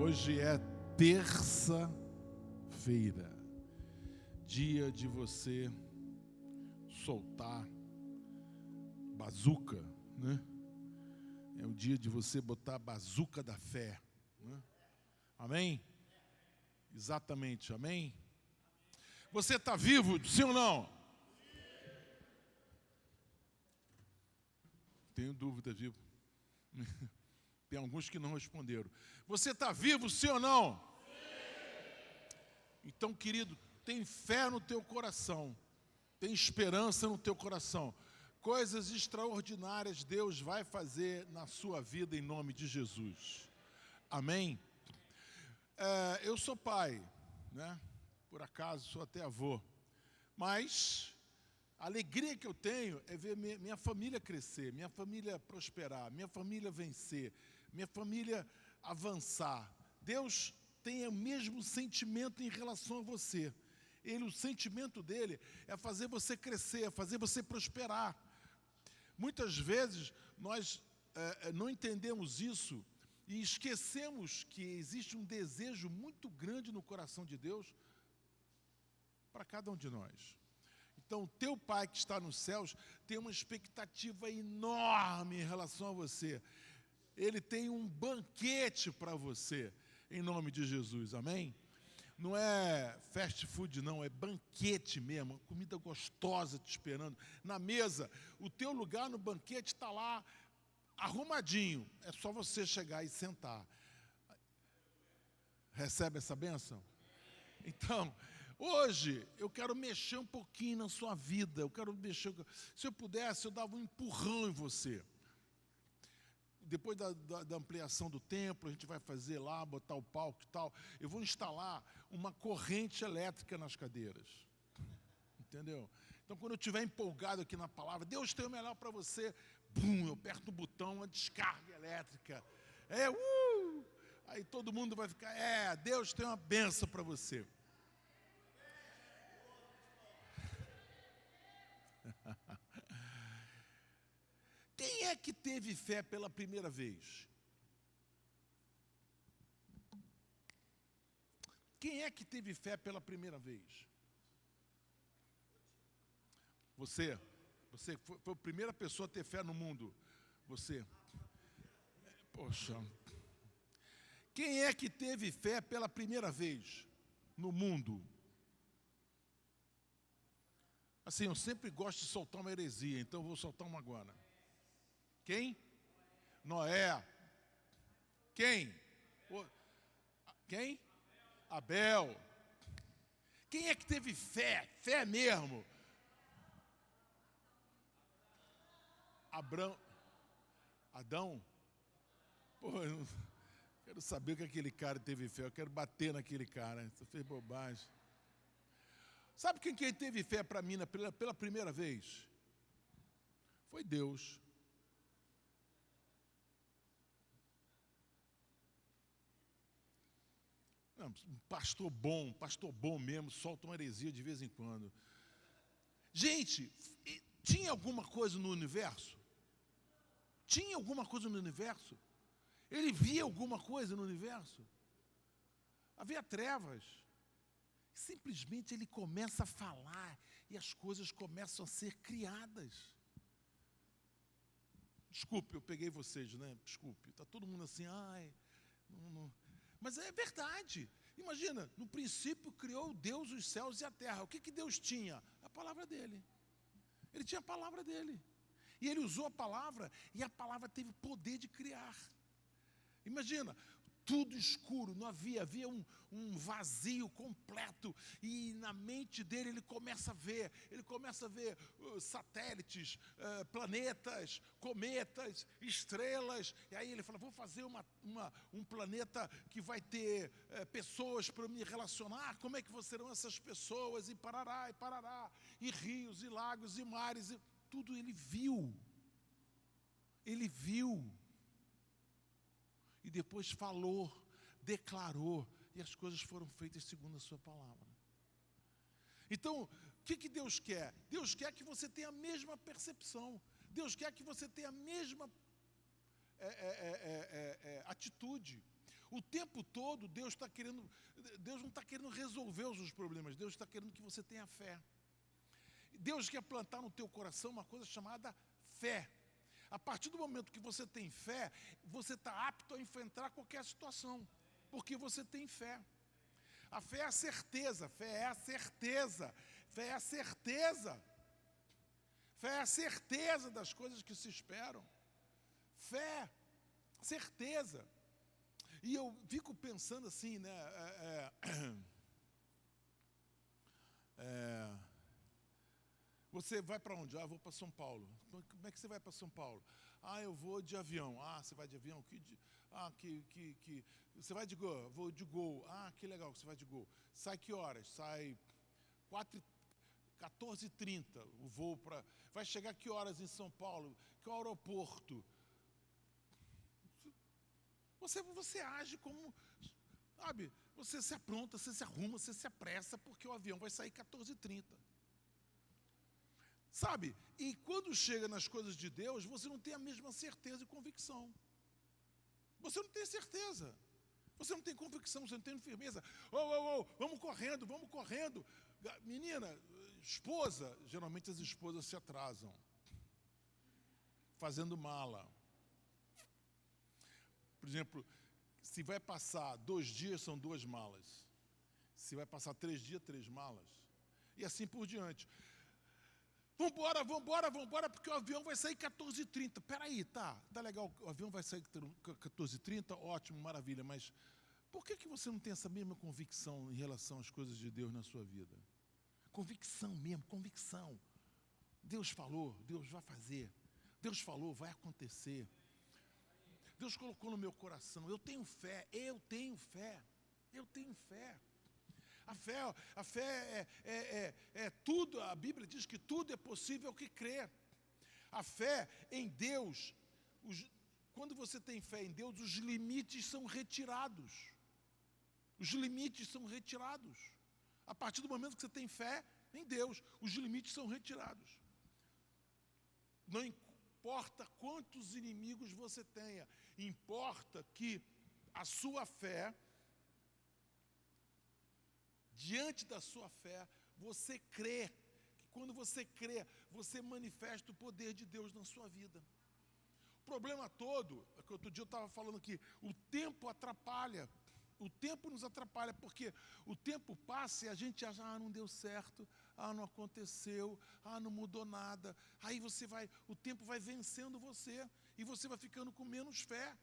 Hoje é terça-feira, dia de você soltar bazuca, né? É o dia de você botar a bazuca da fé, né? Amém? Exatamente, amém? Você está vivo, sim ou não? Tenho dúvida, viu? Tem alguns que não responderam. Você está vivo, sim ou não? Sim. Então, querido, tem fé no teu coração. Tem esperança no teu coração. Coisas extraordinárias Deus vai fazer na sua vida em nome de Jesus. Amém? Eu sou pai, né? Por acaso sou até avô. Mas a alegria que eu tenho é ver minha família crescer, minha família prosperar, minha família vencer, minha família avançar. Deus tem o mesmo sentimento em relação a você. O sentimento dele é fazer você crescer, é fazer você prosperar. Muitas vezes nós não entendemos isso e esquecemos que existe um desejo muito grande no coração de Deus para cada um de nós. Então, teu pai que está nos céus tem uma expectativa enorme em relação a você. Ele tem um banquete para você, em nome de Jesus, amém? Não é fast food, não, é banquete mesmo, uma comida gostosa te esperando. Na mesa, o teu lugar no banquete está lá, arrumadinho. É só você chegar e sentar. Recebe essa bênção? Então, hoje eu quero mexer um pouquinho na sua vida. Se eu pudesse, eu dava um empurrão em você. Depois da ampliação do templo, a gente vai fazer lá, botar o palco e tal. Eu vou instalar uma corrente elétrica nas cadeiras. Entendeu? Então, quando eu estiver empolgado aqui na palavra, Deus tem o melhor para você, bum, eu aperto o botão, uma descarga elétrica. Aí todo mundo vai ficar, Deus tem uma bênção para você. Quem é que teve fé pela primeira vez? Quem é que teve fé pela primeira vez? Você foi a primeira pessoa a ter fé no mundo. Você. Poxa. Quem é que teve fé pela primeira vez no mundo? Assim, eu sempre gosto de soltar uma heresia, então eu vou soltar uma agora. Quem? Noé. Quem? Quem? Abel. Quem é que teve fé? Fé mesmo? Adão? Pô, eu não quero saber o que aquele cara teve fé. Eu quero bater naquele cara. Você fez bobagem. Sabe quem teve fé para mim pela primeira vez? Foi Deus. Não, um pastor bom mesmo, solta uma heresia de vez em quando. Gente, tinha alguma coisa no universo? Tinha alguma coisa no universo? Ele via alguma coisa no universo? Havia trevas. Simplesmente ele começa a falar e as coisas começam a ser criadas. Desculpe, eu peguei vocês, né? Desculpe. Está todo mundo assim, não. Mas é verdade. Imagina, no princípio criou Deus os céus e a terra. O que Deus tinha? A palavra dele. Ele tinha a palavra dele. E ele usou a palavra, e a palavra teve poder de criar. Imagina, tudo escuro, não havia um vazio completo, e na mente dele ele começa a ver satélites, planetas, cometas, estrelas, e aí ele fala, vou fazer um planeta que vai ter pessoas para me relacionar, como é que serão essas pessoas, e parará, e rios, e lagos, e mares, e tudo ele viu, e depois falou, declarou, e as coisas foram feitas segundo a sua palavra. Então, o que Deus quer? Deus quer que você tenha a mesma percepção. Deus quer que você tenha a mesma atitude. O tempo todo Deus não está querendo resolver os seus problemas, Deus está querendo que você tenha fé. Deus quer plantar no teu coração uma coisa chamada fé. A partir do momento que você tem fé, você está apto a enfrentar qualquer situação, porque você tem fé. A fé é a certeza, fé é a certeza, fé é a certeza. Fé é a certeza das coisas que se esperam. Fé, certeza. E eu fico pensando assim, né? Você vai para onde? Ah, eu vou para São Paulo. Como é que você vai para São Paulo? Ah, eu vou de avião. Ah, você vai de avião? Você vai de Gol? Vou de Gol. Ah, que legal que você vai de Gol. Sai que horas? Sai 14h30 o voo para... Vai chegar que horas em São Paulo? Que aeroporto? Você age como... Sabe? Você se apronta, você se arruma, você se apressa, porque o avião vai sair 14h30. Sabe? E quando chega nas coisas de Deus, você não tem a mesma certeza e convicção. Você não tem certeza. Você não tem convicção, você não tem firmeza. Vamos correndo, vamos correndo. Menina, esposa, geralmente as esposas se atrasam, fazendo mala. Por exemplo, se vai passar 2 dias, são 2 malas. Se vai passar 3 dias, 3 malas. E assim por diante. Vambora, porque o avião vai sair 14h30. Peraí, tá legal, o avião vai sair 14h30, ótimo, maravilha, mas por que você não tem essa mesma convicção em relação às coisas de Deus na sua vida? Convicção mesmo, convicção. Deus falou, Deus vai fazer. Deus falou, vai acontecer. Deus colocou no meu coração, eu tenho fé. A fé é tudo, a Bíblia diz que tudo é possível que crê. A fé em Deus, quando você tem fé em Deus, os limites são retirados. Os limites são retirados. A partir do momento que você tem fé em Deus, os limites são retirados. Não importa quantos inimigos você tenha, importa que a sua fé, diante da sua fé, você crê. Que quando você crê, você manifesta o poder de Deus na sua vida. O problema todo, é que outro dia eu estava falando aqui, o tempo atrapalha. O tempo nos atrapalha, porque o tempo passa e a gente acha, não deu certo, não aconteceu, não mudou nada. Aí o tempo vai vencendo você, e você vai ficando com menos fé.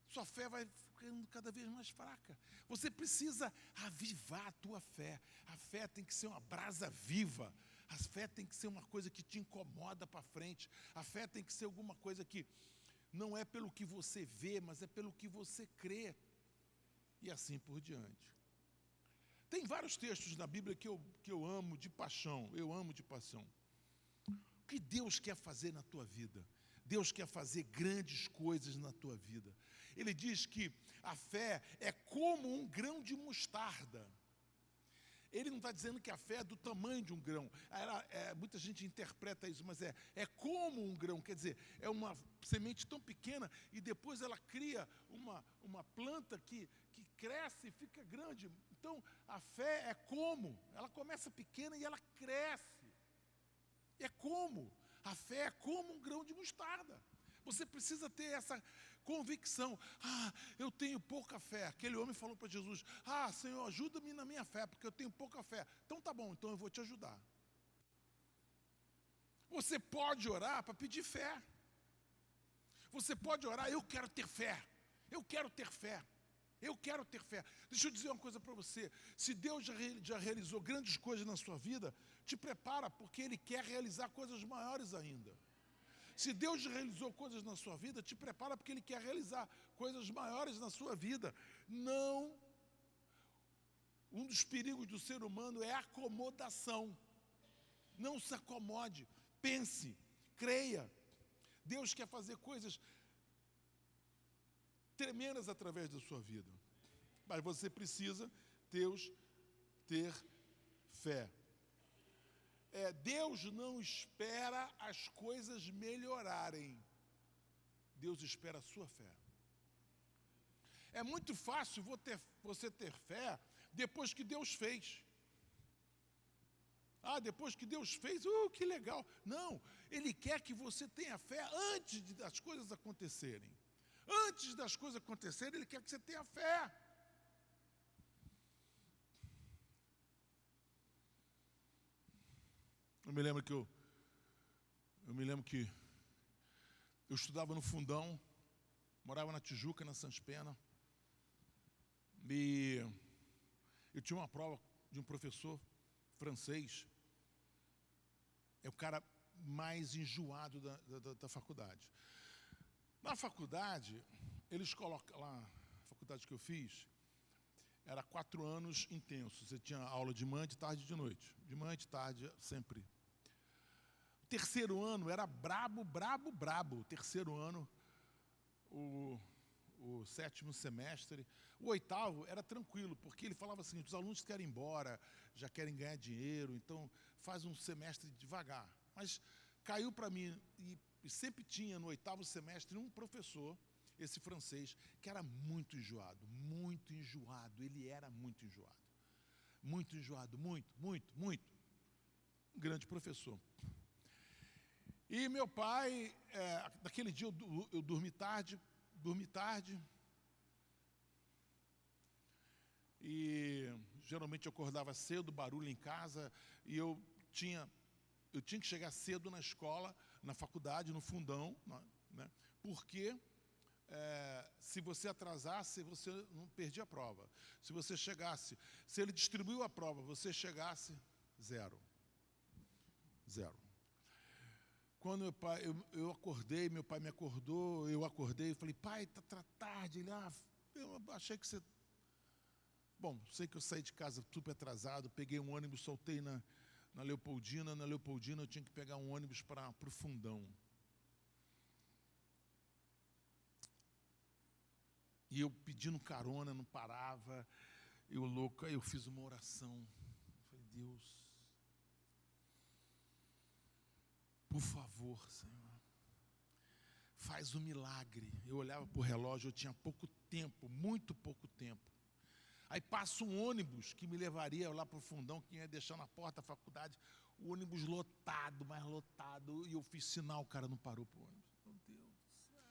Sua fé vai ficando cada vez mais fraca. Você precisa avivar a tua fé. A fé tem que ser uma brasa viva. A fé tem que ser uma coisa que te incomoda para frente. A fé tem que ser alguma coisa que não é pelo que você vê, mas é pelo que você crê. E assim por diante. Tem vários textos na Bíblia que eu amo de paixão. Eu amo de paixão. O que Deus quer fazer na tua vida? Deus quer fazer grandes coisas na tua vida. Ele diz que a fé é como um grão de mostarda. Ele não está dizendo que a fé é do tamanho de um grão. Muita gente interpreta isso, mas é como um grão. Quer dizer, é uma semente tão pequena e depois ela cria uma planta que cresce e fica grande. Então, a fé é como. Ela começa pequena e ela cresce. É como. A fé é como um grão de mostarda. Você precisa ter essa convicção. Eu tenho pouca fé. Aquele homem falou para Jesus, Senhor, ajuda-me na minha fé, porque eu tenho pouca fé. Então tá bom, então eu vou te ajudar. Você pode orar para pedir fé. Você pode orar, eu quero ter fé. Eu quero ter fé. Eu quero ter fé. Deixa eu dizer uma coisa para você. Se Deus já realizou grandes coisas na sua vida, te prepara, porque Ele quer realizar coisas maiores ainda. Se Deus já realizou coisas na sua vida, te prepara, porque Ele quer realizar coisas maiores na sua vida. Não. Um dos perigos do ser humano é a acomodação. Não se acomode. Pense. Creia. Deus quer fazer coisas tremendas através da sua vida. Mas você precisa ter fé. Deus não espera as coisas melhorarem. Deus espera a sua fé. É muito fácil você ter fé depois que Deus fez. Ah, depois que Deus fez, que legal. Não, Ele quer que você tenha fé antes das coisas acontecerem. Antes das coisas acontecerem, Ele quer que você tenha fé. Eu me lembro que eu estudava no Fundão, morava na Tijuca, na Sans Pena, e eu tinha uma prova de um professor francês, é o cara mais enjoado da faculdade. Na faculdade, eles colocam lá, a faculdade que eu fiz, era 4 anos intensos. Você tinha aula de manhã, de tarde e de noite. De manhã, de tarde, sempre. O terceiro ano era brabo. O terceiro ano, o 7º semestre. O 8º era tranquilo, porque ele falava assim, os alunos querem ir embora, já querem ganhar dinheiro, então faz um semestre devagar. Mas caiu para mim, e sempre tinha no 8º semestre um professor, esse francês, que era muito enjoado. Ele era muito enjoado. Muito enjoado, muito. Um grande professor. E meu pai, naquele dia eu dormi tarde, e geralmente eu acordava cedo, barulho em casa, e eu tinha que chegar cedo na escola, na faculdade, no Fundão, né? Porque se você atrasasse, você não perdia a prova. Se você chegasse, se ele distribuiu a prova, você chegasse, zero. Quando eu acordei, meu pai me acordou, eu acordei e falei, pai, tá tarde. Ele, eu achei que você... Bom, sei que eu saí de casa super atrasado, peguei um ônibus, soltei na Leopoldina. Na Leopoldina eu tinha que pegar um ônibus para o Fundão. E eu pedindo carona, não parava. Eu louco, aí eu fiz uma oração. Falei, Deus, por favor, Senhor, faz um milagre. Eu olhava para o relógio, eu tinha pouco tempo, muito pouco tempo. Aí passa um ônibus que me levaria lá para o Fundão, que ia deixar na porta da faculdade, o ônibus lotado, mais lotado, e eu fiz sinal, o cara não parou para o ônibus. Meu Deus do céu.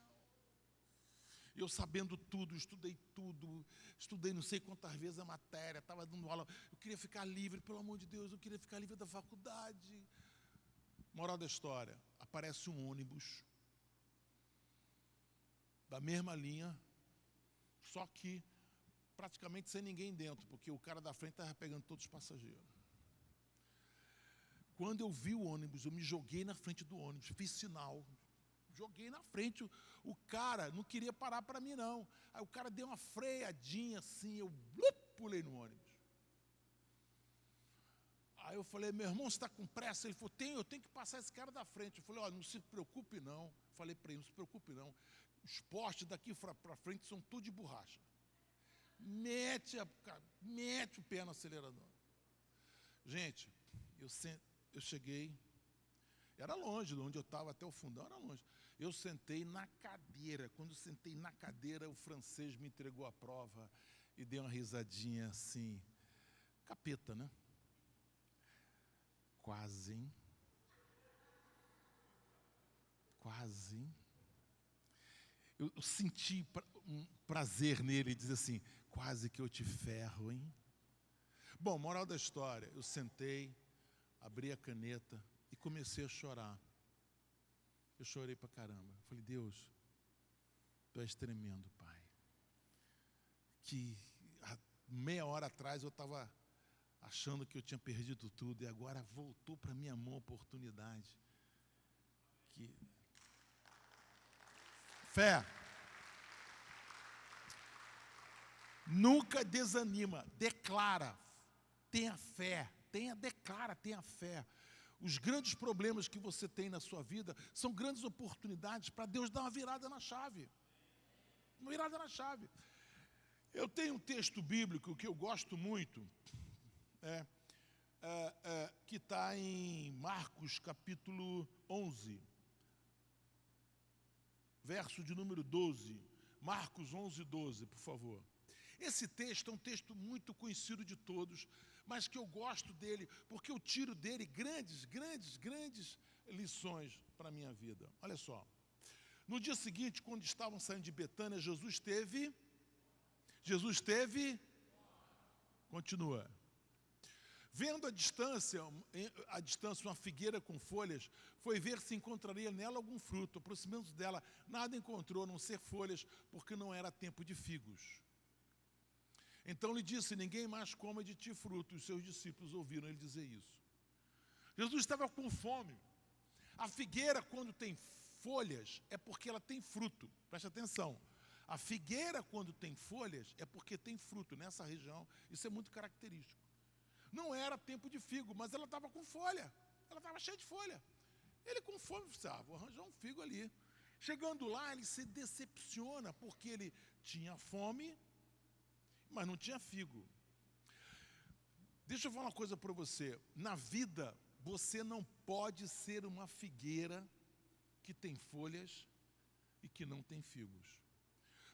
Eu sabendo tudo, estudei não sei quantas vezes a matéria, estava dando aula, eu queria ficar livre, pelo amor de Deus, eu queria ficar livre da faculdade. Moral da história, aparece um ônibus da mesma linha, só que praticamente sem ninguém dentro, porque o cara da frente estava pegando todos os passageiros. Quando eu vi o ônibus, eu me joguei na frente do ônibus, fiz sinal, joguei na frente, o cara não queria parar para mim não. Aí o cara deu uma freadinha assim, eu pulei no ônibus. Aí eu falei, meu irmão, você está com pressa? Ele falou, eu tenho que passar esse cara da frente. Eu falei, não se preocupe não. Falei para ele, não se preocupe não. Os postes daqui para frente são tudo de borracha. Mete o pé no acelerador. Gente, eu cheguei, era longe, de onde eu estava até o Fundão, era longe. Eu sentei na cadeira. Quando eu sentei na cadeira, o francês me entregou a prova e deu uma risadinha assim, capeta, né? Quase, hein? Quase, hein? Eu senti um prazer nele, dizer assim, quase que eu te ferro, hein? Bom, moral da história, eu sentei, abri a caneta e comecei a chorar. Eu chorei pra caramba. Falei, Deus, Tu és tremendo, Pai. Que há meia hora atrás eu estava achando que eu tinha perdido tudo e agora voltou para minha mão a oportunidade. Fé. Nunca desanima, declara, tenha fé, tenha fé. Os grandes problemas que você tem na sua vida são grandes oportunidades para Deus dar uma virada na chave. Uma virada na chave. Eu tenho um texto bíblico que eu gosto muito, que está em Marcos capítulo 11, verso de número 12. Marcos 11:12, por favor. Esse texto é um texto muito conhecido de todos, mas que eu gosto dele, porque eu tiro dele grandes lições para a minha vida. Olha só. No dia seguinte, quando estavam saindo de Betânia, Jesus teve, continua. Vendo à distância uma figueira com folhas, foi ver se encontraria nela algum fruto. Aproximando-se dela, nada encontrou, a não ser folhas, porque não era tempo de figos. Então lhe disse: ninguém mais coma de ti fruto. Os seus discípulos ouviram ele dizer isso. Jesus estava com fome. A figueira, quando tem folhas, é porque ela tem fruto. Preste atenção. A figueira, quando tem folhas, é porque tem fruto. Nessa região, isso é muito característico. Não era tempo de figo, mas ela estava com folha. Ela estava cheia de folha. Ele com fome, vou arranjar um figo ali. Chegando lá, ele se decepciona, porque ele tinha fome, mas não tinha figo. Deixa eu falar uma coisa para você. Na vida, você não pode ser uma figueira que tem folhas e que não tem figos.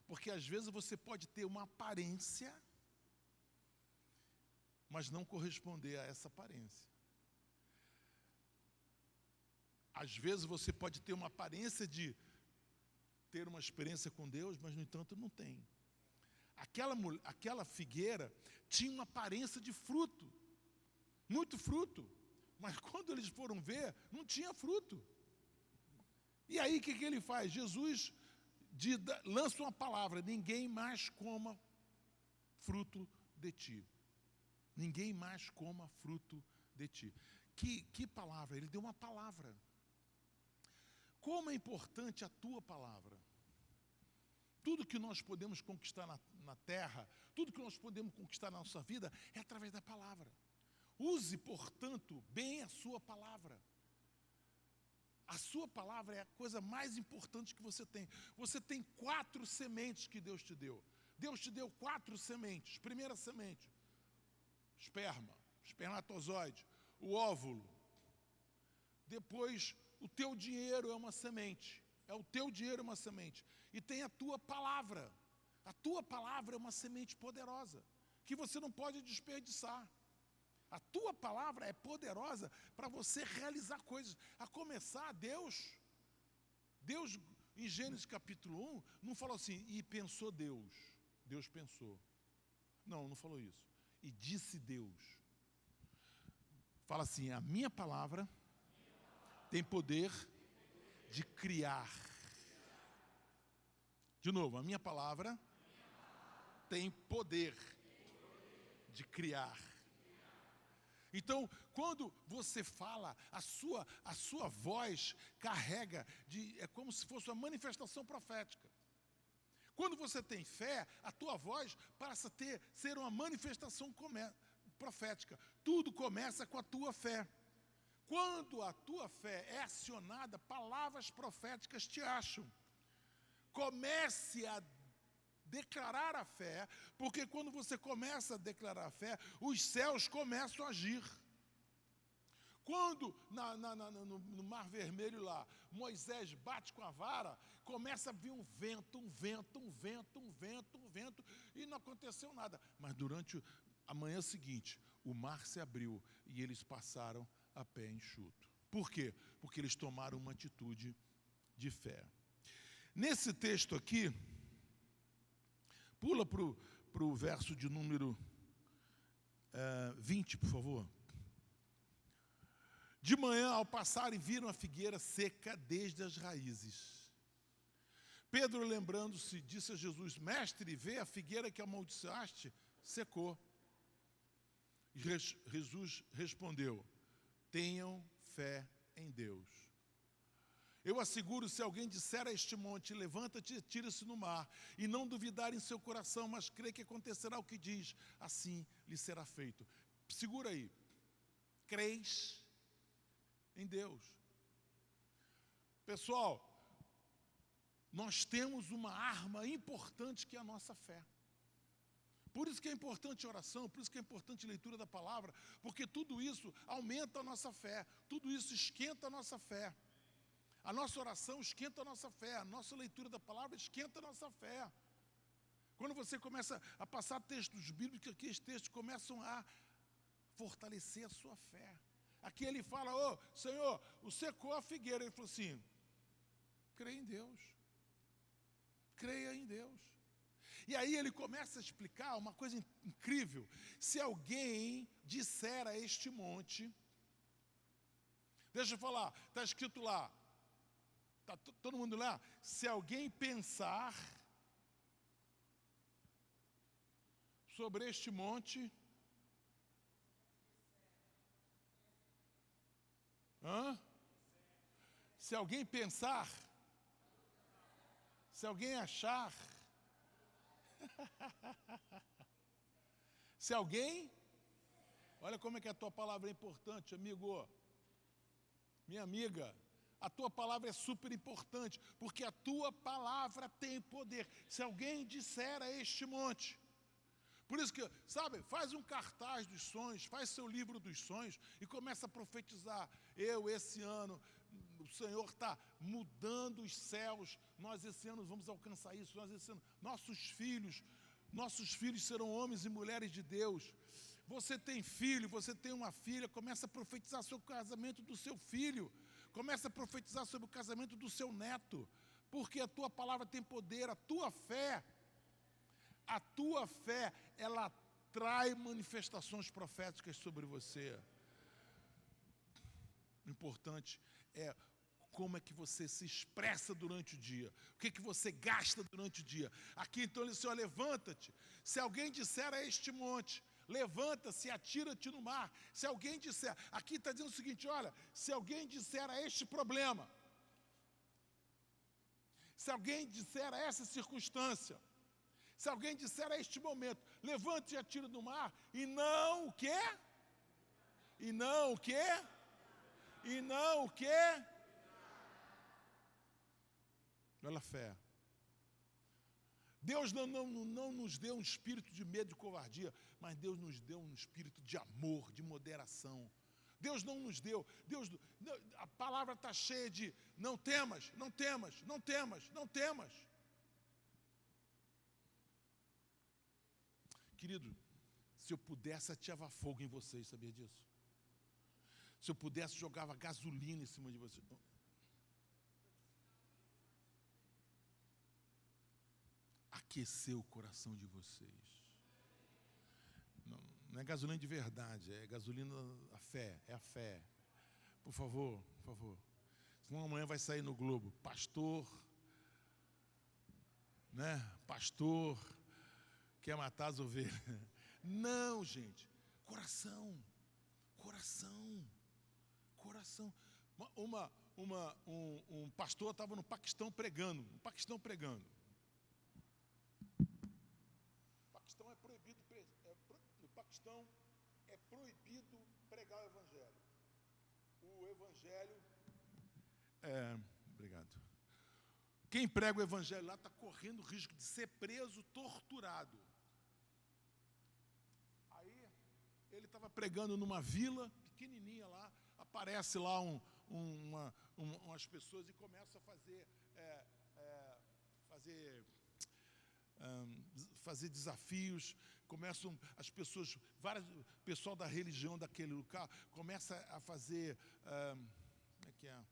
Porque às vezes você pode ter uma aparência, mas não corresponder a essa aparência. Às vezes você pode ter uma aparência de ter uma experiência com Deus, mas no entanto não tem. Aquela figueira tinha uma aparência de fruto, muito fruto, mas quando eles foram ver, não tinha fruto. E aí o que ele faz? Jesus lança uma palavra: ninguém mais coma fruto de ti. Ninguém mais coma fruto de ti. Que palavra? Ele deu uma palavra. Como é importante a tua palavra. Tudo que nós podemos conquistar na terra, tudo que nós podemos conquistar na nossa vida, é através da palavra. Use, portanto, bem a sua palavra. A sua palavra é a coisa mais importante que você tem. Você tem 4 sementes que Deus te deu. Deus te deu 4 sementes. Primeira semente: espermatozoide, o óvulo. Depois, o teu dinheiro é uma semente. O teu dinheiro é uma semente. E tem a tua palavra. A tua palavra é uma semente poderosa, que você não pode desperdiçar. A tua palavra é poderosa para você realizar coisas. A começar, Deus, em Gênesis capítulo 1, não falou assim: e pensou Deus. Deus pensou. Não falou isso. E disse Deus. Fala assim: a minha palavra tem poder de criar. De novo, a minha palavra tem poder de criar. Então, quando você fala, a sua voz carrega é como se fosse uma manifestação profética. Quando você tem fé, a tua voz passa a ser uma manifestação profética. Tudo começa com a tua fé. Quando a tua fé é acionada, palavras proféticas te acham. Comece a declarar a fé, porque quando você começa a declarar a fé, os céus começam a agir. Quando no Mar Vermelho lá, Moisés bate com a vara, começa a vir um vento, e não aconteceu nada. Mas durante a manhã seguinte, o mar se abriu e eles passaram a pé enxuto. Por quê? Porque eles tomaram uma atitude de fé. Nesse texto aqui, pula para o verso de número 20, por favor. De manhã, ao passarem, viram a figueira seca desde as raízes. Pedro, lembrando-se, disse a Jesus: mestre, vê, a figueira que amaldiçoaste secou. E Jesus respondeu: tenham fé em Deus. Eu asseguro, se alguém disser a este monte: levanta-te e tira-se no mar, e não duvidar em seu coração, mas crê que acontecerá o que diz, assim lhe será feito. Segura aí. Crês em Deus. Pessoal, nós temos uma arma importante que é a nossa fé. Por isso que é importante a oração, por isso que é importante a leitura da palavra, porque tudo isso aumenta a nossa fé, tudo isso esquenta a nossa fé. A nossa oração esquenta a nossa fé, a nossa leitura da palavra esquenta a nossa fé. Quando você começa a passar textos bíblicos, aqueles textos começam a fortalecer a sua fé. Aqui ele fala, Senhor, o secou a figueira. Ele falou assim, creia em Deus. Creia em Deus. E aí ele começa a explicar uma coisa incrível. Se alguém disser a este monte, deixa eu falar, está escrito lá, está todo mundo lá? Se alguém pensar sobre este monte, se alguém pensar, se alguém achar, se alguém, olha como é que a tua palavra é importante, amigo, minha amiga, a tua palavra é super importante, porque a tua palavra tem poder. Se alguém disser a este monte, por isso que, sabe, faz um cartaz dos sonhos, faz seu livro dos sonhos e começa a profetizar. Esse ano, o Senhor está mudando os céus, nós esse ano vamos alcançar isso, nós esse ano, nossos filhos serão homens e mulheres de Deus. Você tem filho, você tem uma filha, começa a profetizar sobre o casamento do seu filho, começa a profetizar sobre o casamento do seu neto, porque a tua palavra tem poder, a tua fé, ela atrai manifestações proféticas sobre você. O importante é como é que você se expressa durante o dia, o que você gasta durante o dia. Aqui então ele diz, Senhor, levanta-te. Se alguém disser a este monte, levanta-se, atira-te no mar. Se alguém disser, aqui está dizendo o seguinte, olha, se alguém disser a este problema, se alguém disser a essa circunstância, se alguém disser a este momento, levante-se e atira no mar, e não o quê? E não o quê? E não o quê? Olha a fé. Deus não nos deu um espírito de medo e covardia, mas Deus nos deu um espírito de amor, de moderação. Deus não nos deu, a palavra está cheia de não temas, não temas, não temas, não temas. Querido, se eu pudesse, ateava fogo em vocês, sabia disso? Se eu pudesse, jogava gasolina em cima de vocês. Aquecer o coração de vocês. Não é gasolina de verdade, é gasolina, a fé, é a fé. Por favor, por favor. Senão amanhã vai sair no Globo, pastor, né? Pastor quer matar as ovelhas. Não, gente. Coração. Um pastor estava no Paquistão pregando. No Paquistão é proibido pregar o Evangelho. O Evangelho obrigado. Quem prega o Evangelho lá está correndo o risco de ser preso, torturado. Aí ele estava pregando numa vila pequenininha lá, aparece lá umas pessoas e começa a fazer desafios, começam as pessoas, pessoal da religião daquele lugar, começa a fazer, como é que é?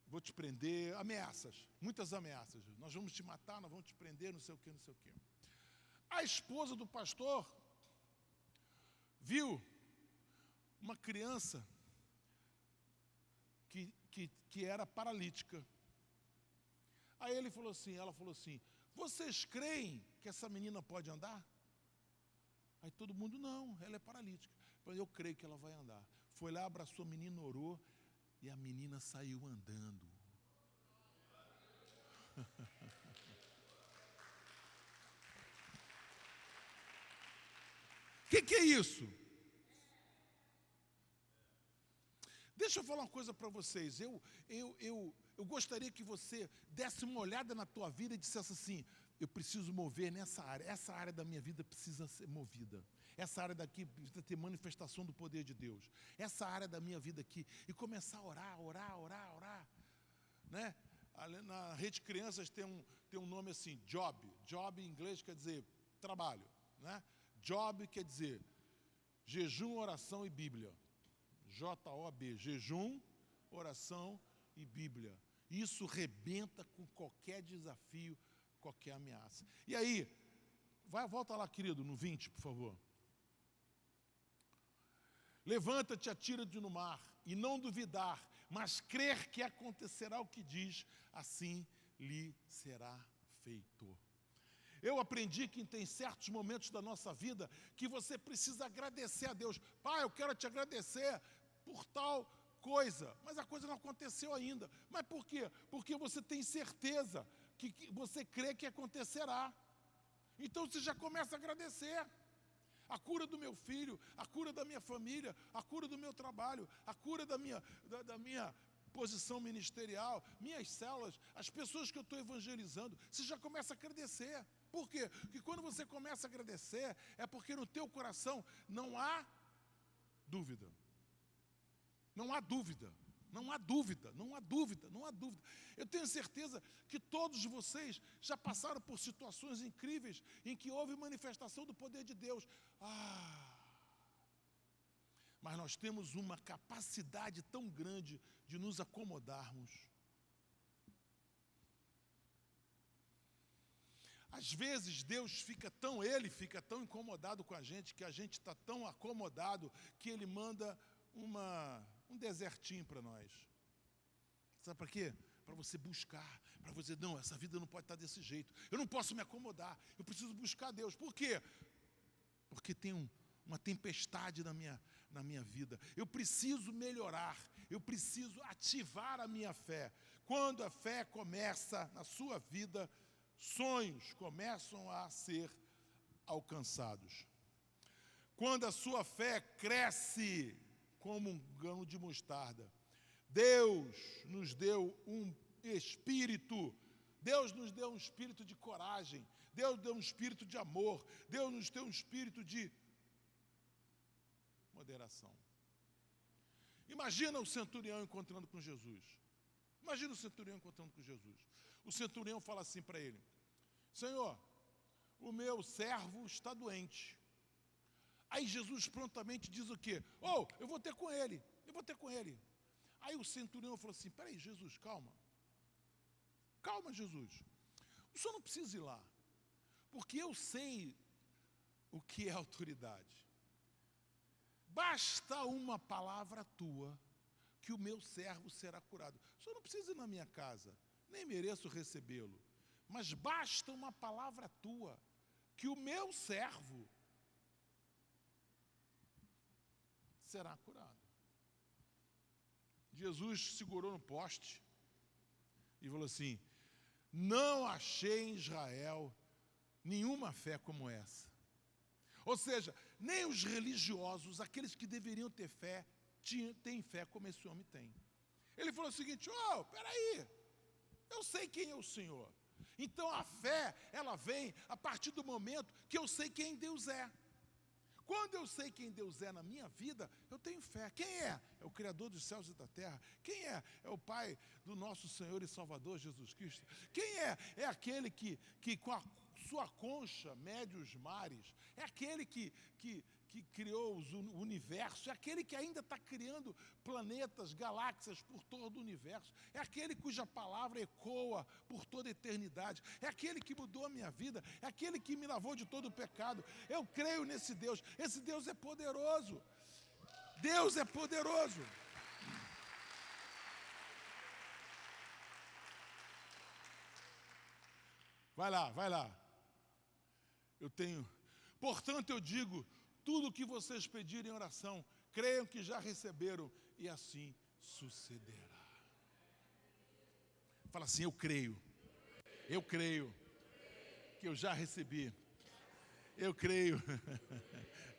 Vou te prender, ameaças, muitas ameaças. Nós vamos te matar, nós vamos te prender, não sei o quê, não sei o quê. A esposa do pastor viu uma criança que era paralítica. Aí ela falou assim, vocês creem que essa menina pode andar? Aí todo mundo, não, ela é paralítica. Mas eu creio que ela vai andar. Foi lá, abraçou a menina, orou, e a menina saiu andando. O que é isso? Deixa eu falar uma coisa para vocês. Eu gostaria que você desse uma olhada na tua vida e dissesse assim, eu preciso mover nessa área. Essa área da minha vida precisa ser movida. Essa área daqui precisa ter manifestação do poder de Deus. Essa área da minha vida aqui. E começar a orar. né? Na Rede Crianças tem um nome assim, job. Job em inglês quer dizer trabalho, né? Job quer dizer jejum, oração e Bíblia. J-O-B, jejum, oração e Bíblia. Isso rebenta com qualquer desafio, qualquer ameaça. E aí, volta lá, querido, no 20, por favor. Levanta-te, atira-te no mar, e não duvidar, mas crer que acontecerá o que diz, assim lhe será feito. Eu aprendi que tem certos momentos da nossa vida que você precisa agradecer a Deus. Pai, eu quero te agradecer por tal coisa, mas a coisa não aconteceu ainda. Mas por quê? Porque você tem certeza que você crê que acontecerá. Então você já começa a agradecer. A cura do meu filho, a cura da minha família, a cura do meu trabalho, a cura da minha posição ministerial, minhas células, as pessoas que eu estou evangelizando, você já começa a agradecer. Por quê? Porque quando você começa a agradecer, é porque no teu coração não há dúvida. Não há dúvida. Não há dúvida, não há dúvida, não há dúvida. Eu tenho certeza que todos vocês já passaram por situações incríveis em que houve manifestação do poder de Deus. Mas nós temos uma capacidade tão grande de nos acomodarmos. Às vezes Deus fica tão incomodado com a gente, que a gente está tão acomodado, que Ele manda um desertinho para nós. Sabe para quê? Para você buscar, para você dizer, não, essa vida não pode estar desse jeito. Eu não posso me acomodar, eu preciso buscar Deus. Por quê? Porque tem uma tempestade na minha vida. Eu preciso melhorar, eu preciso ativar a minha fé. Quando a fé começa na sua vida, sonhos começam a ser alcançados. Quando a sua fé cresce como um grão de mostarda, Deus nos deu um espírito, Deus nos deu um espírito de coragem, Deus deu um espírito de amor, Deus nos deu um espírito de moderação. Imagina o centurião encontrando com Jesus. Imagina o centurião encontrando com Jesus. O centurião fala assim para ele: Senhor, o meu servo está doente. Aí Jesus prontamente diz o quê? Eu vou ter com ele, eu vou ter com ele. Aí o centurião falou assim: peraí, Jesus, calma. Calma, Jesus. O senhor não precisa ir lá, porque eu sei o que é autoridade. Basta uma palavra tua, que o meu servo será curado. O senhor não precisa ir na minha casa, nem mereço recebê-lo, mas basta uma palavra tua, que o meu servo será curado. Jesus segurou no poste e falou assim: não achei em Israel nenhuma fé como essa. Ou seja, nem os religiosos, aqueles que deveriam ter fé, têm fé como esse homem tem. Ele falou o seguinte: peraí, eu sei quem é o Senhor. Então a fé, ela vem a partir do momento que eu sei quem Deus é. Quando eu sei quem Deus é na minha vida, eu tenho fé. Quem é? É o Criador dos céus e da terra. Quem é? É o Pai do nosso Senhor e Salvador Jesus Cristo. Quem é? É aquele que com a sua concha mede os mares. É aquele que criou o universo. É aquele que ainda está criando planetas, galáxias por todo o universo. É aquele cuja palavra ecoa por toda a eternidade. É aquele que mudou a minha vida. É aquele que me lavou de todo o pecado. Eu creio nesse Deus. Esse Deus é poderoso. Deus é poderoso. Vai lá. Portanto, eu digo, tudo o que vocês pedirem em oração, creiam que já receberam, e assim sucederá. Fala assim: eu creio que eu já recebi. Eu creio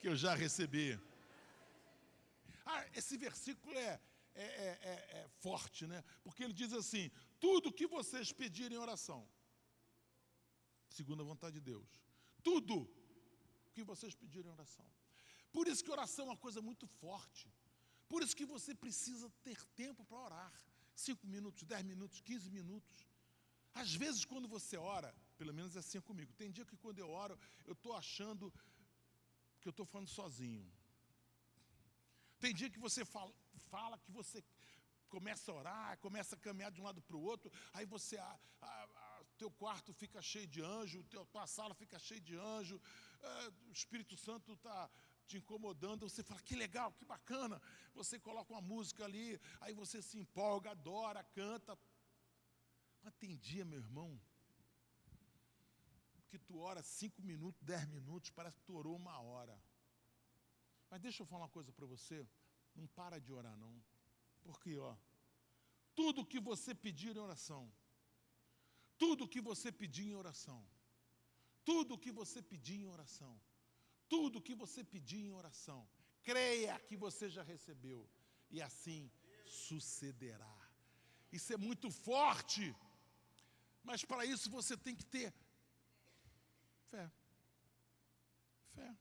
que eu já recebi. Esse versículo é forte, né? Porque ele diz assim: tudo que vocês pedirem em oração, segundo a vontade de Deus, tudo que vocês pedirem em oração. Por isso que oração é uma coisa muito forte. Por isso que você precisa ter tempo para orar. 5 minutos, 10 minutos, 15 minutos. Às vezes, quando você ora, pelo menos é assim comigo, tem dia que quando eu oro, eu estou achando que eu estou falando sozinho. Tem dia que você fala que você começa a orar, começa a caminhar de um lado para o outro, aí você, teu quarto fica cheio de anjo, tua sala fica cheia de anjo, o Espírito Santo está te incomodando, você fala, que legal, que bacana, você coloca uma música ali, aí você se empolga, adora, canta. Mas tem dia, meu irmão, que tu ora 5 minutos, 10 minutos, parece que tu orou 1 hora. Mas deixa eu falar uma coisa para você, não para de orar não. Porque, tudo que você pedir em oração, tudo que você pedir em oração, tudo que você pedir em oração, tudo que você pedir em oração, creia que você já recebeu, e assim sucederá. Isso é muito forte, mas para isso você tem que ter fé. Fé.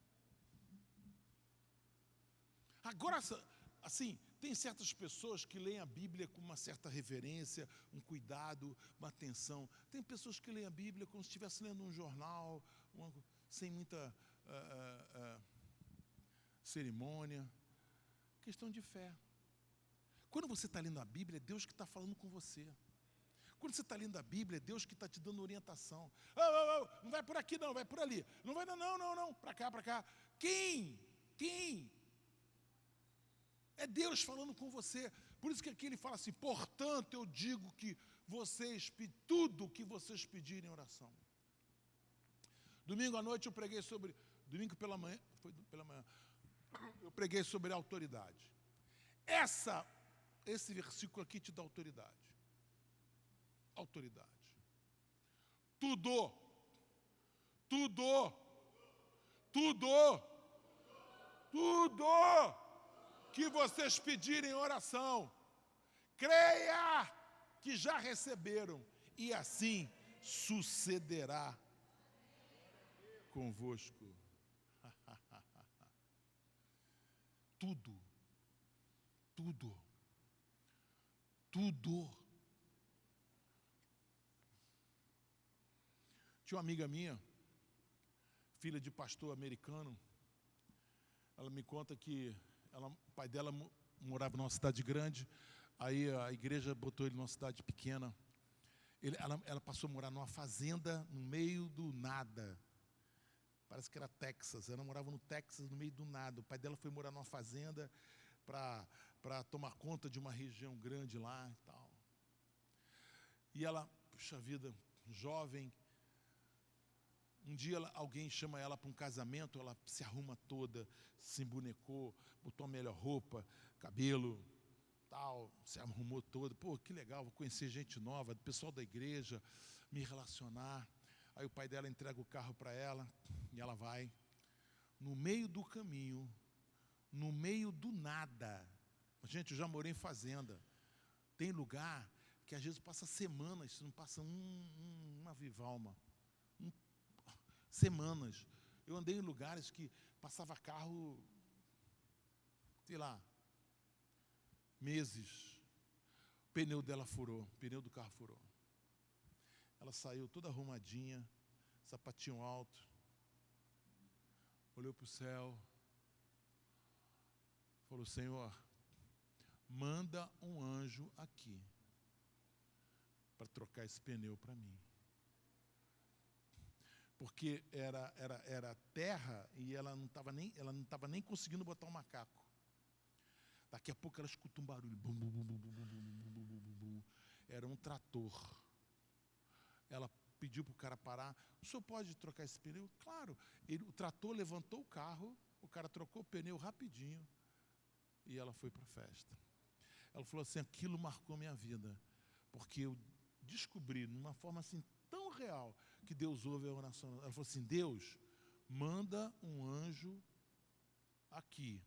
Agora, assim, tem certas pessoas que leem a Bíblia com uma certa reverência, um cuidado, uma atenção. Tem pessoas que leem a Bíblia como se estivesse lendo um jornal, sem muita cerimônia. Questão de fé. Quando você está lendo a Bíblia, é Deus que está falando com você. Quando você está lendo a Bíblia, é Deus que está te dando orientação. Não vai por aqui não, vai por ali. Não vai não, para cá, para cá. Quem? É Deus falando com você. Por isso que aqui ele fala assim, portanto eu digo que vocês, tudo que vocês pedirem em oração. Domingo à noite eu preguei sobre, domingo pela manhã, eu preguei sobre autoridade. Esse versículo aqui te dá autoridade. Autoridade. Tudo que vocês pedirem em oração, creia que já receberam, e assim sucederá convosco. Tudo. Tinha uma amiga minha, filha de pastor americano, ela me conta que o pai dela morava numa cidade grande, aí a igreja botou ele numa cidade pequena. Ela passou a morar numa fazenda no meio do nada. Parece que era Texas. Ela morava no Texas, no meio do nada. O pai dela foi morar numa fazenda para tomar conta de uma região grande lá e tal. E ela, puxa vida, jovem. Um dia alguém chama ela para um casamento, ela se arruma toda, se embonecou, botou a melhor roupa, cabelo, tal, se arrumou toda. Pô, que legal, vou conhecer gente nova, do pessoal da igreja, me relacionar. Aí o pai dela entrega o carro para ela e ela vai. No meio do caminho, no meio do nada. Gente, eu já morei em fazenda. Tem lugar que às vezes passa semanas, se não passa uma vivalma. Semanas. Eu andei em lugares que passava carro, sei lá, meses. O pneu dela furou, o pneu do carro furou. Ela saiu toda arrumadinha, sapatinho alto, olhou para o céu, falou, Senhor, manda um anjo aqui para trocar esse pneu para mim. Porque era terra e ela não estava nem conseguindo botar um macaco. Daqui a pouco ela escuta um barulho. Bum, bum, bum, bum, bum, bum, bum, bum, bum, bum. Era um trator. Ela pediu para o cara parar. O senhor pode trocar esse pneu? Claro. O trator levantou o carro, o cara trocou o pneu rapidinho e ela foi para a festa. Ela falou assim, aquilo marcou minha vida, porque eu descobri, de uma forma assim tão real, que Deus ouve a oração. Ela falou assim, Deus, manda um anjo aqui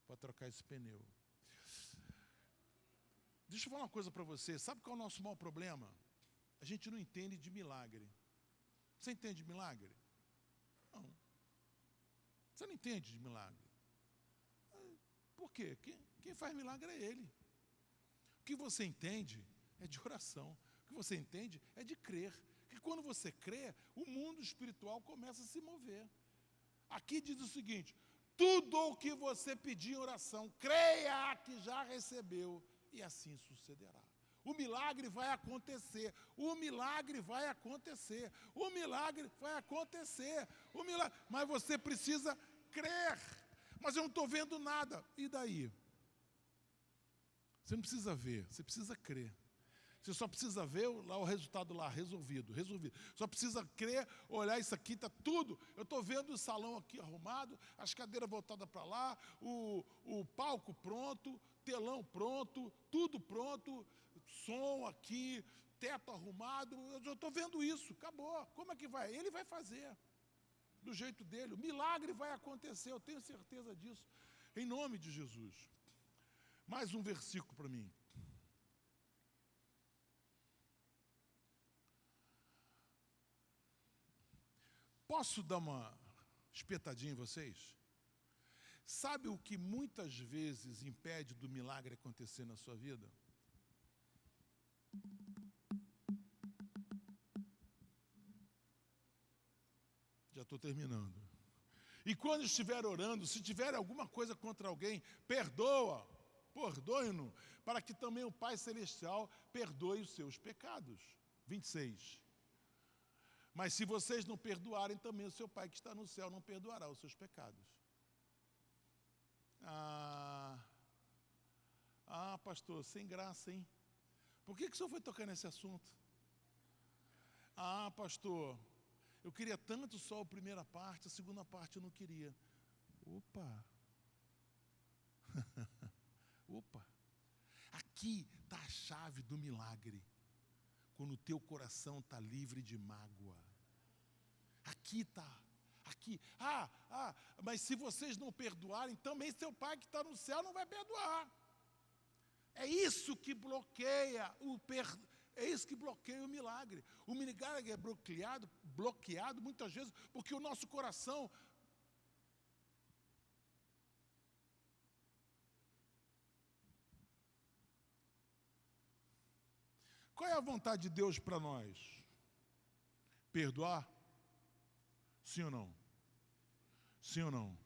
para trocar esse pneu. Deixa eu falar uma coisa para você. Sabe qual é o nosso maior problema? A gente não entende de milagre. Você entende de milagre? Não. Você não entende de milagre. Por quê? Quem faz milagre é Ele. O que você entende é de oração. O que você entende é de crer. Que quando você crê, o mundo espiritual começa a se mover. Aqui diz o seguinte: tudo o que você pedir em oração, creia que já recebeu, e assim sucederá. O milagre vai acontecer, o milagre vai acontecer, o milagre vai acontecer, o milagre, mas você precisa crer. Mas eu não estou vendo nada. E daí? Você não precisa ver, você precisa crer. Você só precisa ver lá o resultado lá, resolvido. Só precisa crer, olhar isso aqui, está tudo. Eu estou vendo o salão aqui arrumado, as cadeiras voltadas para lá, o palco pronto, telão pronto, tudo pronto, som aqui, teto arrumado. Eu já estou vendo isso, acabou. Como é que vai? Ele vai fazer, do jeito dele. O milagre vai acontecer, eu tenho certeza disso. Em nome de Jesus. Mais um versículo para mim. Posso dar uma espetadinha em vocês? Sabe o que muitas vezes impede do milagre acontecer na sua vida? Já estou terminando. E quando estiver orando, se tiver alguma coisa contra alguém, perdoe-no, para que também o Pai Celestial perdoe os seus pecados. 26. Mas se vocês não perdoarem, também o seu Pai que está no céu não perdoará os seus pecados. Pastor, sem graça, hein? Por que o senhor foi tocar nesse assunto? Pastor, eu queria tanto só a primeira parte, a segunda parte eu não queria. Opa! Aqui está a chave do milagre. Quando o teu coração está livre de mágoa. Aqui está. Aqui. Mas se vocês não perdoarem, também seu Pai que está no céu não vai perdoar. É isso que bloqueia é isso que bloqueia o milagre. O milagre é bloqueado muitas vezes porque o nosso coração Qual é a vontade de Deus para nós? Perdoar? Sim ou não? Sim ou não?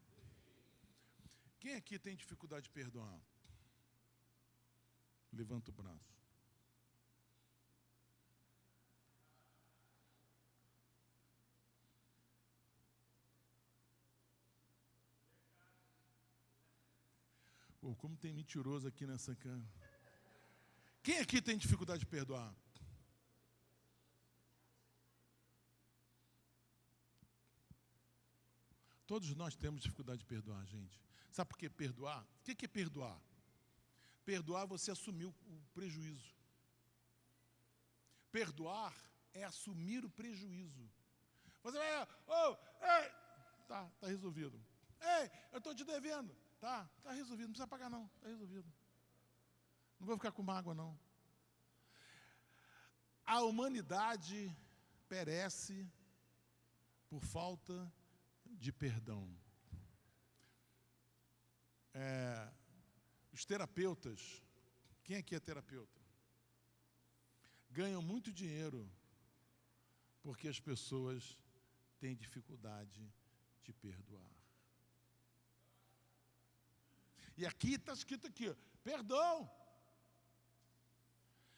Quem aqui tem dificuldade de perdoar? Levanta o braço. Como tem mentiroso aqui nessa cama. Quem aqui tem dificuldade de perdoar? Todos nós temos dificuldade de perdoar, gente. Sabe por que perdoar? O que é perdoar? Perdoar é você assumir o prejuízo. Perdoar é assumir o prejuízo. Você vai, tá resolvido. Ei, eu estou te devendo. Tá resolvido, não precisa pagar não, está resolvido. Não vou ficar com mágoa não. A humanidade perece por falta de perdão. Os terapeutas, quem aqui é terapeuta? Ganham muito dinheiro porque as pessoas têm dificuldade de perdoar. E aqui está escrito aqui, perdão.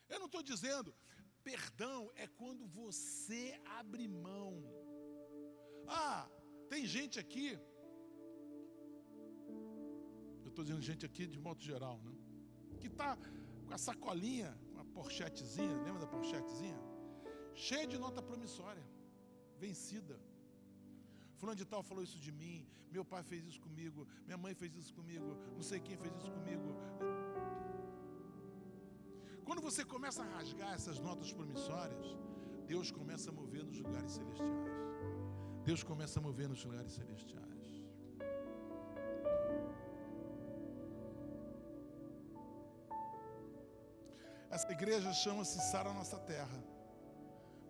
Eu não estou dizendo, perdão é quando você abre mão. Tem gente aqui, eu estou dizendo gente aqui de modo geral, né? Que está com a sacolinha, com a porchetezinha, lembra da porchetezinha? Cheia de nota promissória, vencida. Fulano de tal falou isso de mim, meu pai fez isso comigo, minha mãe fez isso comigo, não sei quem fez isso comigo. Quando você começa a rasgar essas notas promissórias, Deus começa a mover nos lugares celestiais. Deus começa a mover nos lugares celestiais. Essa igreja chama-se Sara Nossa Terra,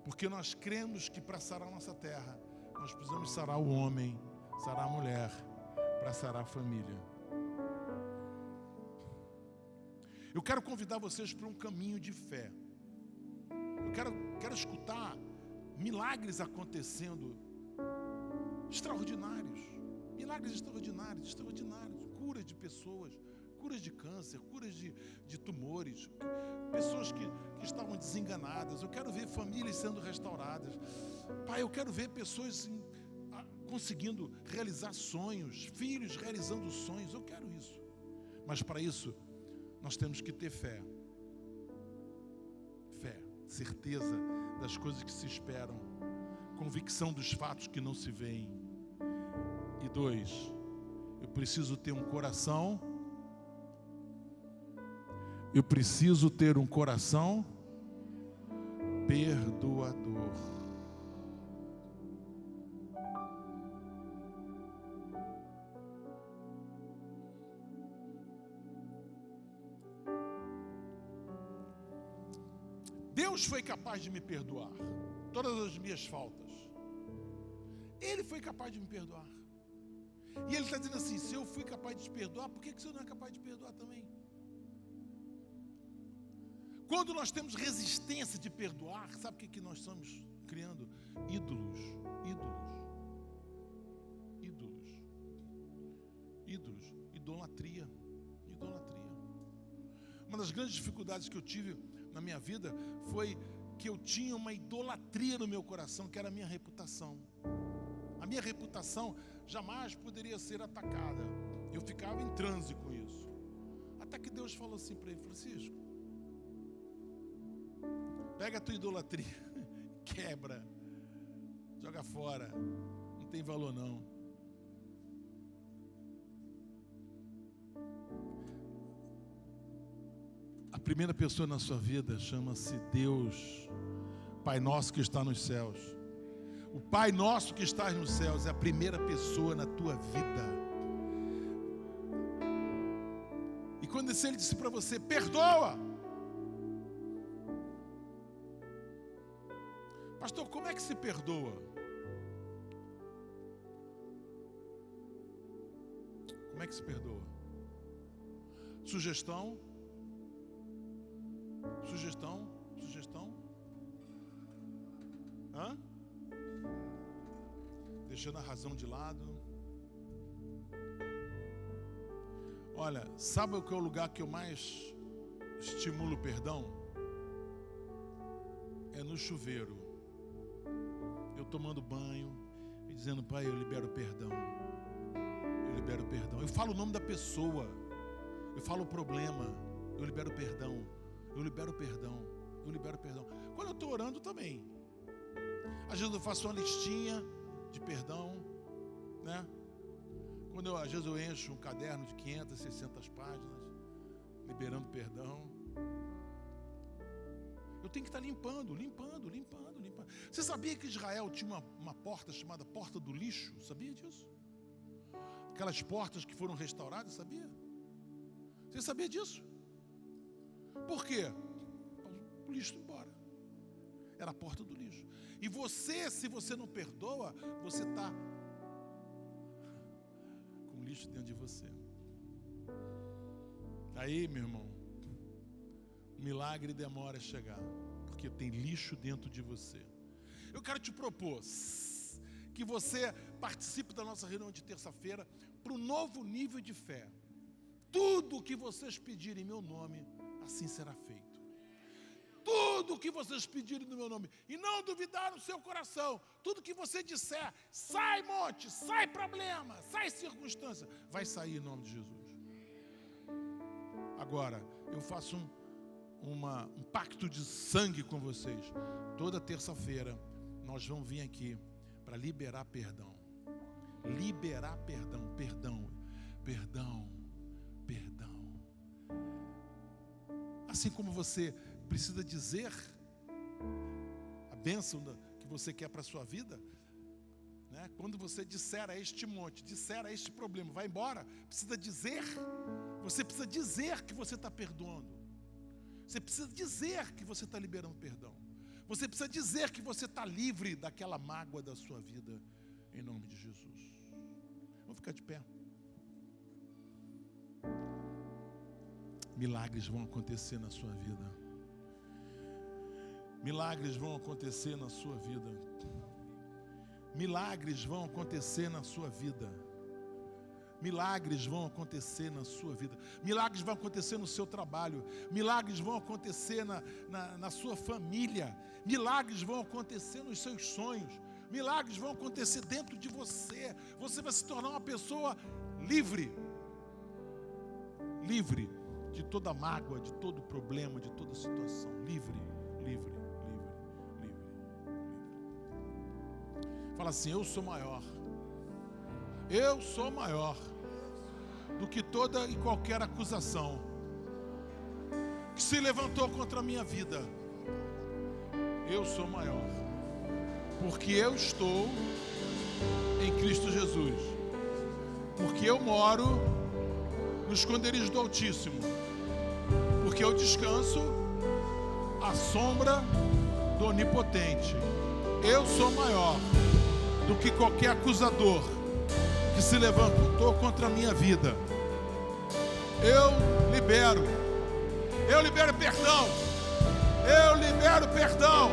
porque nós cremos que para sarar a nossa terra, nós precisamos sarar o homem, sarar a mulher, para sarar a família. Eu quero convidar vocês para um caminho de fé. Eu quero escutar milagres acontecendo, extraordinários. Milagres extraordinários. Curas de pessoas, curas de câncer, curas de tumores, pessoas que estavam desenganadas. Eu quero ver famílias sendo restauradas. Pai, eu quero ver pessoas conseguindo realizar sonhos, filhos realizando sonhos. Eu quero isso. Mas para isso, nós temos que ter fé. Fé, certeza das coisas que se esperam, convicção dos fatos que não se veem. E 2, eu preciso ter um coração. Eu preciso ter um coração perdoador. Deus foi capaz de me perdoar todas as minhas faltas. Ele foi capaz de me perdoar. E Ele está dizendo assim: se eu fui capaz de te perdoar, por que você não é capaz de perdoar também? Quando nós temos resistência de perdoar, sabe o que nós estamos criando? Ídolos. Idolatria. Uma das grandes dificuldades que eu tive na minha vida foi que eu tinha uma idolatria no meu coração, que era a minha reputação. A minha reputação jamais poderia ser atacada. Eu ficava em transe com isso. Até que Deus falou assim para ele: Francisco, pega a tua idolatria, quebra, joga fora, não tem valor não. A primeira pessoa na sua vida chama-se Deus, Pai Nosso que está nos céus. O Pai Nosso que está nos céus é a primeira pessoa na tua vida. E quando Ele disse para você: perdoa. Pastor, como é que se perdoa? Como é que se perdoa? Sugestão? Hã? Deixando a razão de lado. Olha, sabe o que é o lugar que eu mais estimulo o perdão? É no chuveiro. Eu tomando banho e dizendo: Pai, eu libero perdão. Eu falo o nome da pessoa. Eu falo o problema. Eu libero perdão. Quando eu estou orando também, às vezes eu faço uma listinha de perdão, né? Às vezes eu encho um caderno de 500, 600 páginas, liberando perdão. Eu tenho que estar limpando. Você sabia que Israel tinha uma porta chamada Porta do Lixo? Sabia disso? Aquelas portas que foram restauradas, sabia? Você sabia disso? Por quê? O lixo embora. Era a porta do lixo. E você, se você não perdoa, você está com lixo dentro de você. Aí, meu irmão, o milagre demora a chegar, porque tem lixo dentro de você. Eu quero te propor que você participe da nossa reunião de terça-feira para um novo nível de fé. Tudo o que vocês pedirem em meu nome, assim será feito. Tudo o que vocês pedirem no meu nome, e não duvidar no seu coração, tudo que você disser, sai monte, sai problema, sai circunstância, vai sair em nome de Jesus. Agora, eu faço um pacto de sangue com vocês. Toda terça-feira, nós vamos vir aqui para liberar perdão. Perdão. Assim como você precisa dizer a bênção que você quer para a sua vida, né? Quando você disser a este monte, disser a este problema, vai embora, você precisa dizer que você está perdoando. Você precisa dizer que você está liberando perdão. Você precisa dizer que você está livre daquela mágoa da sua vida, em nome de Jesus. Vamos ficar de pé. milagres vão acontecer na sua vida. Milagres vão acontecer na sua vida. Milagres vão acontecer na sua vida. Milagres vão acontecer na sua vida. Milagres vão acontecer no seu trabalho. Milagres vão acontecer na sua família. Milagres vão acontecer nos seus sonhos. Milagres vão acontecer dentro de você. Você vai se tornar uma pessoa livre. Livre de toda mágoa, de todo problema, de toda situação. Livre, livre, livre, livre, livre. Fala assim: eu sou maior. Eu sou maior do que toda e qualquer acusação que se levantou contra a minha vida. Eu sou maior, porque eu estou em Cristo Jesus, porque eu moro no esconderijo do Altíssimo, porque eu descanso à sombra do Onipotente. Eu sou maior do que qualquer acusador que se levantou contra a minha vida. Eu libero perdão. Eu libero perdão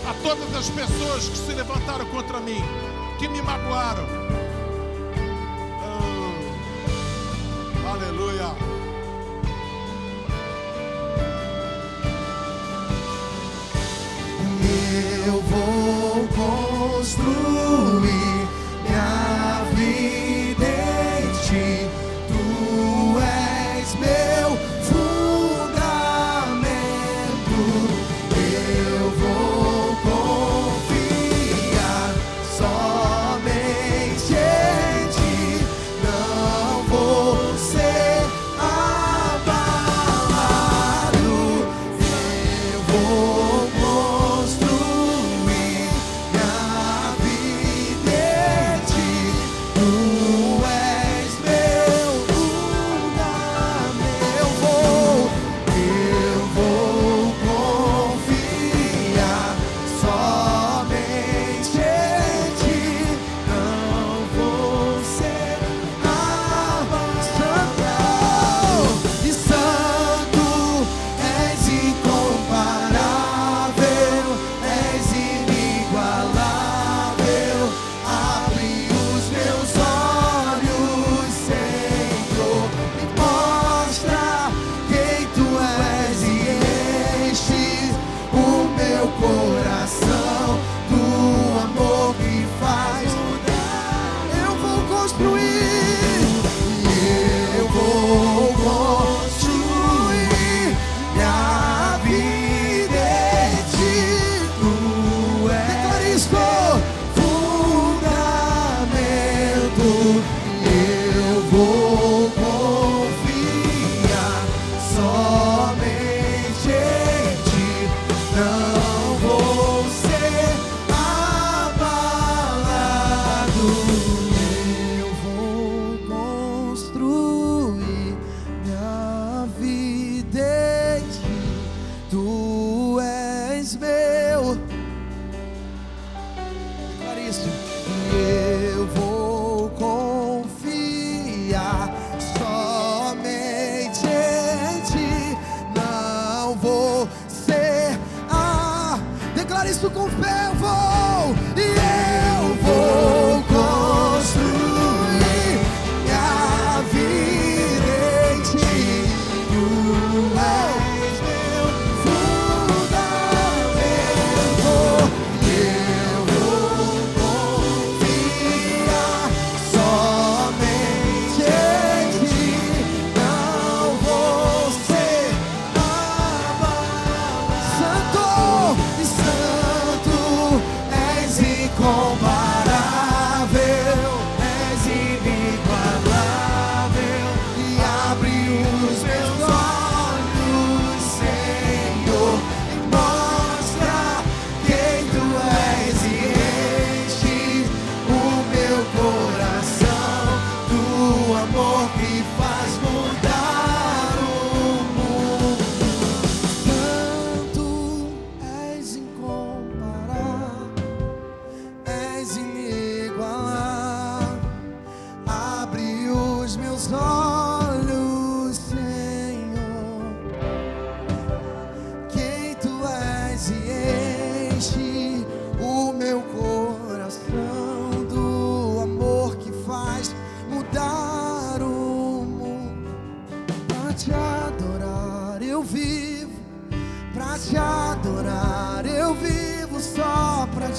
a todas as pessoas que se levantaram contra mim, que me magoaram. Oh, aleluia. Eu vou construir minha vida em ti. Tu és meu fundamento. Eu vou confiar somente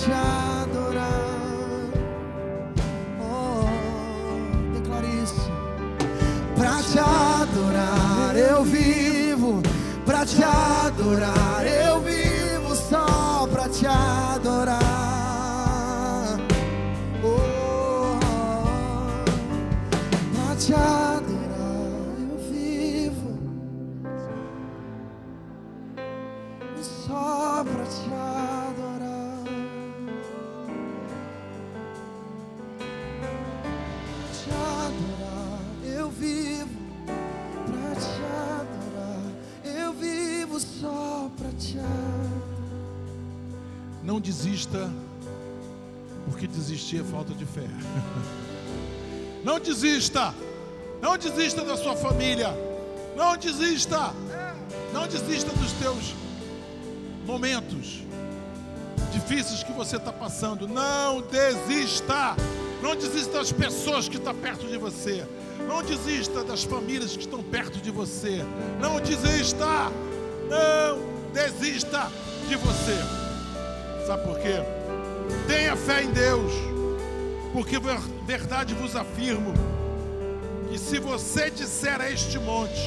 te adorar. Oh, declare isso. Pra te adorar eu vivo, pra te adorar eu vivo, só pra te adorar. Oh, pra te adorar eu vivo, só pra te adorar. Pra te adorar eu vivo, pra te adorar eu vivo, só pra te adorar. Não desista, porque desistir é falta de fé. Não desista. Não desista da sua família. Não desista. Não desista dos teus momentos difíceis que você está passando. Não desista. Não desista das pessoas que estão perto de você. Não desista das famílias que estão perto de você. Não desista. Não desista de você. Sabe por quê? Tenha fé em Deus, porque verdade vos afirmo que se você disser a este monte,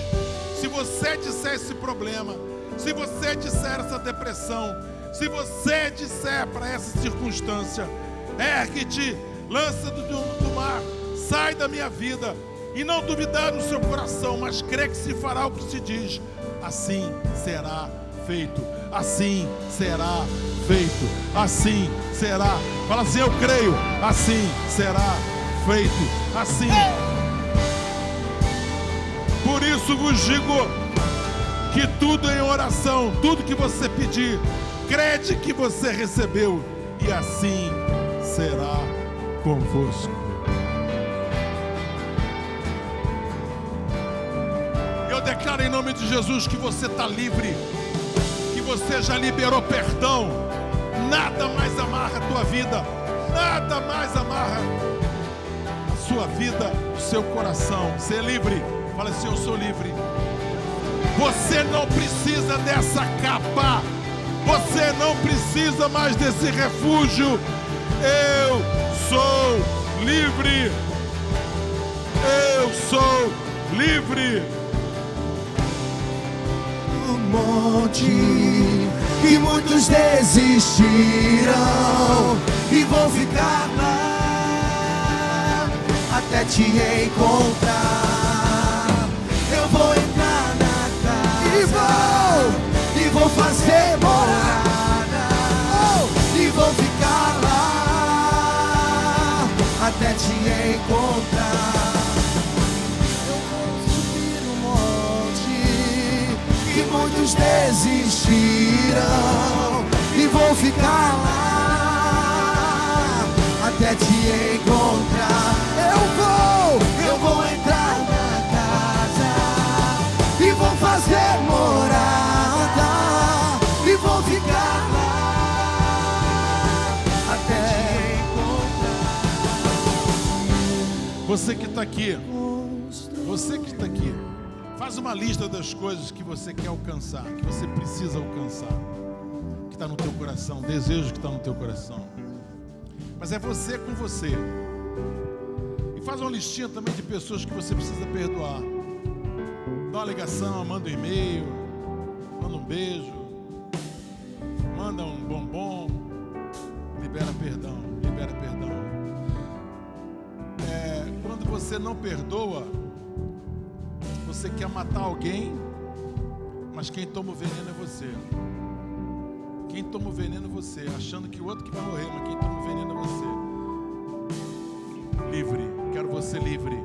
se você disser esse problema, se você disser essa depressão, se você disser para essa circunstância, ergue-te, lança do mar, sai da minha vida, e não duvidar no seu coração, mas crê que se fará o que se diz, assim será feito. Assim será feito. Assim será. Fala assim: eu creio. Assim será feito. Assim. Por isso vos digo que tudo em oração, tudo que você pedir, crede que você recebeu, e assim será convosco. Eu declaro em nome de Jesus que você está livre, que você já liberou perdão. Nada mais amarra a tua vida, nada mais amarra a sua vida, o seu coração. Você é livre. Fala assim: eu sou livre. Você não precisa dessa capa, você não precisa mais desse refúgio. Eu sou livre. Eu sou livre. No monte que muitos desistirão e vou ficar lá até te encontrar. Eu vou entrar na casa e vou fazer morada, e vou ficar lá até te encontrar. Eu vou subir no monte que muitos desistirão e vou ficar lá até te encontrar. Eu vou entrar na casa e vou fazer morada, e vou ficar lá até te encontrar. Você que está aqui, você que está aqui, faz uma lista das coisas que você quer alcançar, que você precisa alcançar, que está no teu coração, desejo que está no teu coração. Mas é você com você. E faz uma listinha também de pessoas que você precisa perdoar. Dá uma ligação, manda um e-mail, manda um beijo, manda um bombom, libera perdão, libera perdão. Quando você não perdoa, você quer matar alguém, mas quem toma o veneno é você. Quem toma o veneno é você, achando que o outro que vai morrer, mas quem toma o veneno é você. Livre, quero você livre,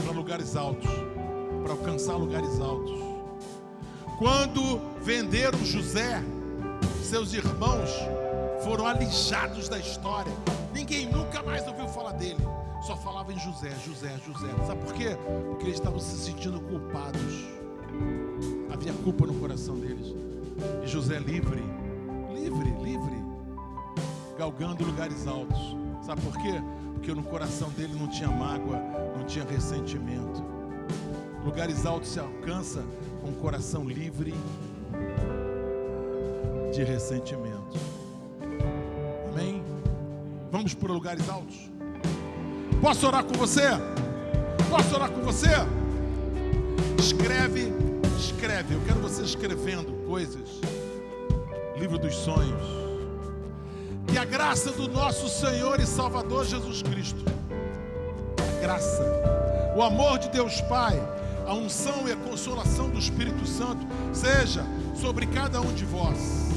para lugares altos, para alcançar lugares altos. Quando venderam José, seus irmãos foram alijados da história. Ninguém nunca mais ouviu falar dele. Só falava em José, José, José. Sabe por quê? Porque eles estavam se sentindo culpados. Havia culpa no coração deles. E José livre, livre, livre, galgando lugares altos. Sabe por quê? Porque no coração dele não tinha mágoa, não tinha ressentimento. Lugares altos se alcança com um coração livre de ressentimento. Vamos para lugares altos. Posso orar com você? Posso orar com você? Escreve. Eu quero você escrevendo coisas. Livro dos sonhos. Que a graça do nosso Senhor e Salvador Jesus Cristo, a graça, o amor de Deus Pai, a unção e a consolação do Espírito Santo seja sobre cada um de vós.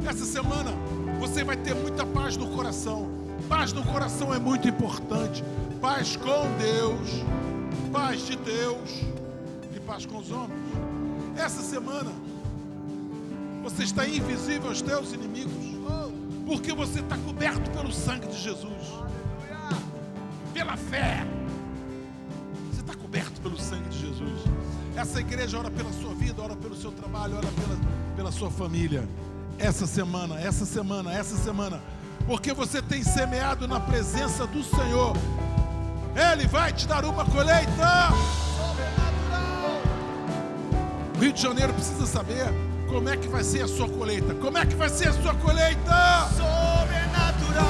Essa semana você vai ter muita paz no coração. Paz no coração é muito importante. Paz com Deus, paz de Deus e paz com os homens. Essa semana você está invisível aos teus inimigos, porque você está coberto pelo sangue de Jesus. Pela fé. Você está coberto pelo sangue de Jesus. Essa igreja ora pela sua vida, ora pelo seu trabalho, ora pela sua família. Essa semana, porque você tem semeado na presença do Senhor, Ele vai te dar uma colheita sobrenatural. O Rio de Janeiro precisa saber como é que vai ser a sua colheita. Como é que vai ser a sua colheita? Sobrenatural.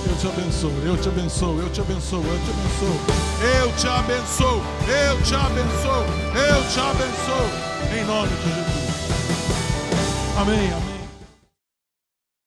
Eu te abençoo, eu te abençoo, eu te abençoo, eu te abençoo. Eu te abençoo, eu te abençoo, eu te abençoo. Em nome de Jesus. Amém, amém.